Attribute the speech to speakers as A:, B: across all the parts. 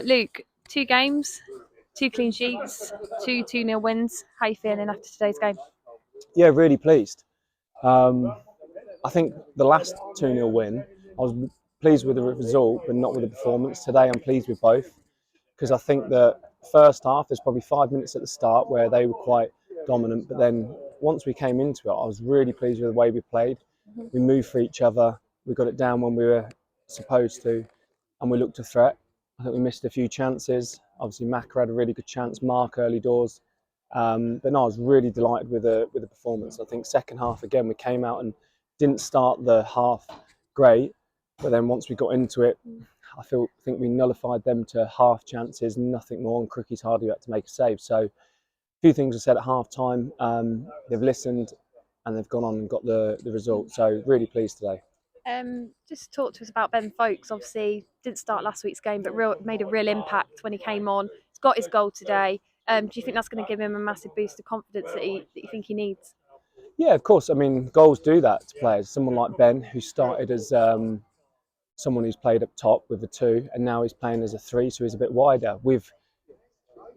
A: Luke, 2 games, 2 clean sheets, 2-0 wins. How are you feeling after today's game?
B: Yeah, really pleased. Um, I think the last 2-0 win, I was pleased with the result, but not with the performance. Today, I'm pleased with both because I think that first half, there's probably 5 minutes at the start where they were quite dominant, but then once we came into it, I was really pleased with the way we played. We moved for each other, we got it down when we were supposed to, and we looked a threat. I think we missed a few chances. Obviously, Maka had a really good chance, Mark early doors. But no, I was really delighted with the performance. I think second half again we came out and didn't start the half great, but then once we got into it, think we nullified them to half chances, nothing more. And Crookie's hardly had to make a save. So a few things were said at half time. They've listened and they've gone on and got the result. So really pleased today.
A: Just talk to us about Ben Fowkes. Obviously, didn't start last week's game, but made a real impact when he came on. He's got his goal today. Do you think that's going to give him a massive boost of confidence that you think he needs?
B: Yeah, of course. I mean, goals do that to players. Someone like Ben, who started as someone who's played up top with a 2, and now he's playing as a 3, so he's a bit wider. We've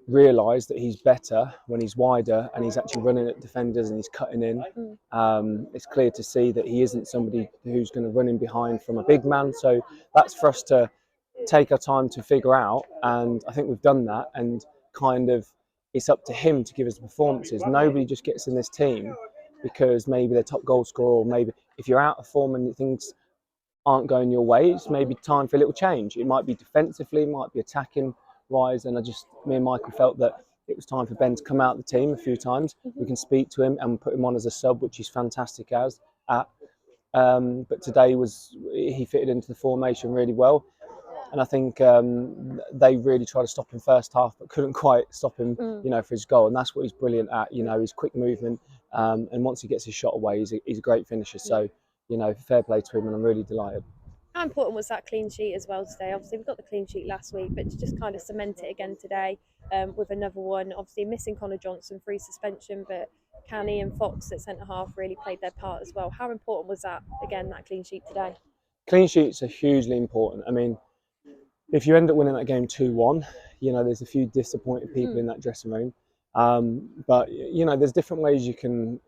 B: realised that he's better when he's wider and he's actually running at defenders and he's cutting in. It's clear to see that he isn't somebody who's going to run in behind from a big man. So that's for us to take our time to figure out, and I think we've done that. And kind of, it's up to him to give us the performances. Nobody just gets in this team because maybe they're top goal scorer, or maybe if you're out of form and things aren't going your way, it's maybe time for a little change. It might be defensively, it might be attacking wise, and me and Michael felt that it was time for Ben to come out of the team a few times. We can speak to him and put him on as a sub, which he's fantastic at. But today he fitted into the formation really well, and I think they really tried to stop him first half, but couldn't quite stop him, for his goal. And that's what he's brilliant at. His quick movement, and once he gets his shot away, he's a great finisher. So, fair play to him, and I'm really delighted.
A: How important was that clean sheet as well today? Obviously, we got the clean sheet last week, but to just kind of cement it again today with another one. Obviously, missing Connor Johnson, free suspension, but Canny and Fox at centre half really played their part as well. How important was that, again, that clean sheet today?
B: Clean sheets are hugely important. I mean, if you end up winning that game 2-1, there's a few disappointed people in that dressing room. But there's different ways you can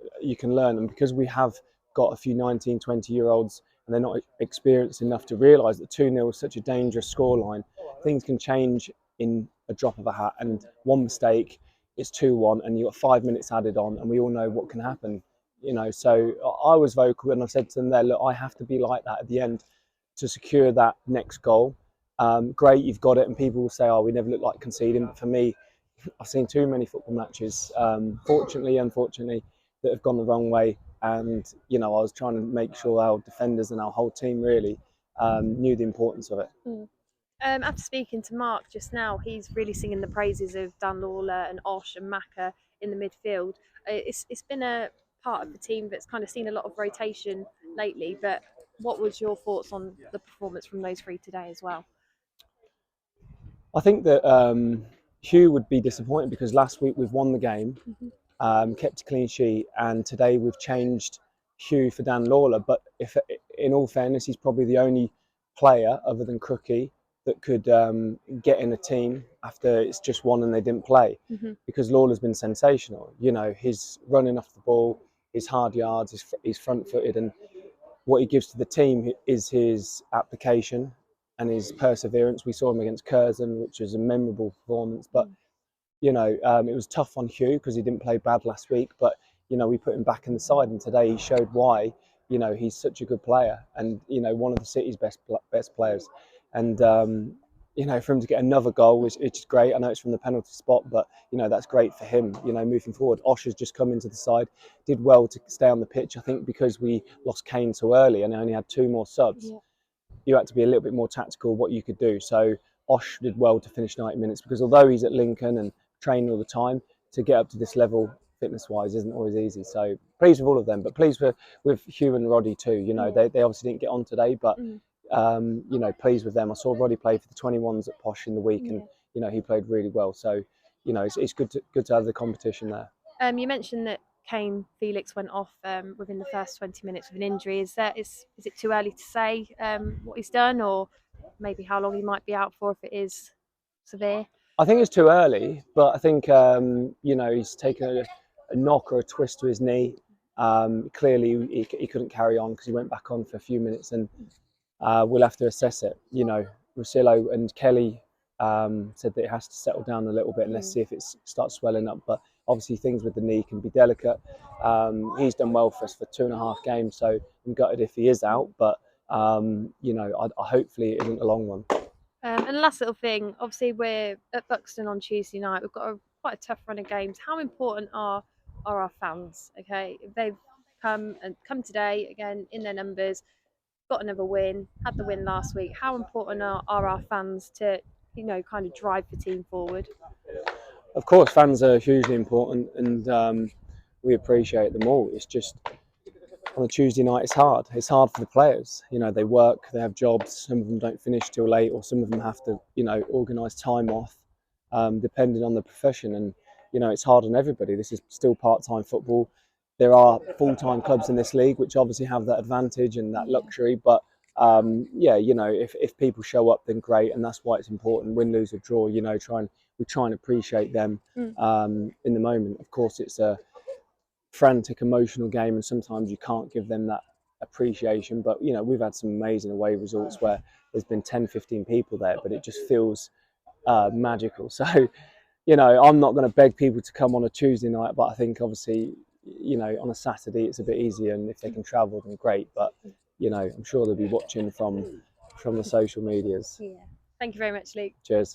B: learn, and because we have got a few 19, 20-year-olds and they're not experienced enough to realise that 2-0 is such a dangerous scoreline, things can change in a drop of a hat, and one mistake, it's 2-1 and you've got 5 minutes added on, and we all know what can happen. So I was vocal and I said to them there, look, I have to be like that at the end to secure that next goal. Great, you've got it, and people will say, oh, we never look like conceding, but for me, I've seen too many football matches, fortunately, unfortunately, that have gone the wrong way. And, I was trying to make sure our defenders and our whole team really knew the importance of it.
A: After speaking to Mark just now, he's really singing the praises of Dan Lawler and Osh and Maka in the midfield. It's been a part of the team that's kind of seen a lot of rotation lately, but what was your thoughts on the performance from those 3 today as well?
B: I think that Hugh would be disappointed because last week we've won the game, kept a clean sheet, and today we've changed Hugh for Dan Lawler. But if, in all fairness, he's probably the only player other than Crookie that could get in a team after it's just won and they didn't play, because Lawler's been sensational. His running off the ball, his hard yards, he's front-footed, and what he gives to the team is his application and his perseverance. We saw him against Curzon, which was a memorable performance. But, it was tough on Hugh because he didn't play bad last week. But, we put him back in the side, and today he showed why, he's such a good player and, one of the city's best players. And, for him to get another goal, which is great. I know it's from the penalty spot, but, that's great for him, moving forward. Osh has just come into the side, did well to stay on the pitch. I think because we lost Kane so early and only had 2 more subs, you had to be a little bit more tactical what you could do. So Osh did well to finish 90 minutes because although he's at Lincoln and training all the time, to get up to this level fitness-wise isn't always easy. So pleased with all of them, but pleased with Hugh and Roddy too. They obviously didn't get on today, but pleased with them. I saw Roddy play for the 21s at Posh in the week, and he played really well. So it's good to have the competition there.
A: You mentioned that Kane Felix went off within the first 20 minutes with an injury. Is it too early to say what he's done, or maybe how long he might be out for if it is severe?
B: I think it's too early, but I think he's taken a knock or a twist to his knee. Clearly, he couldn't carry on because he went back on for a few minutes, and we'll have to assess it. Rosillo and Kelly said that it has to settle down a little bit, and let's see if it starts swelling up. But obviously, things with the knee can be delicate. He's done well for us for 2.5 games, so I'm gutted if he is out. But hopefully it isn't a long one.
A: And the last little thing, obviously we're at Buxton on Tuesday night. We've got quite a tough run of games. How important are our fans? Okay, if they've come today again in their numbers, got another win, had the win last week. How important are our fans to kind of drive the team forward?
B: Of course, fans are hugely important, and we appreciate them all. It's just on a Tuesday night, it's hard. It's hard for the players. They work, they have jobs. Some of them don't finish till late, or some of them have to, organise time off, depending on the profession. And it's hard on everybody. This is still part-time football. There are full-time clubs in this league, which obviously have that advantage and that luxury. But if people show up, then great, and that's why it's important. Win, lose, or draw. We try and appreciate them in the moment. Of course, it's a frantic, emotional game, and sometimes you can't give them that appreciation. But we've had some amazing away results where there's been 10, 15 people there, but it just feels magical. So I'm not going to beg people to come on a Tuesday night, but I think obviously on a Saturday it's a bit easier, and if they can travel, then great. But I'm sure they'll be watching from the social medias.
A: Yeah. Thank you very much, Luke.
B: Cheers.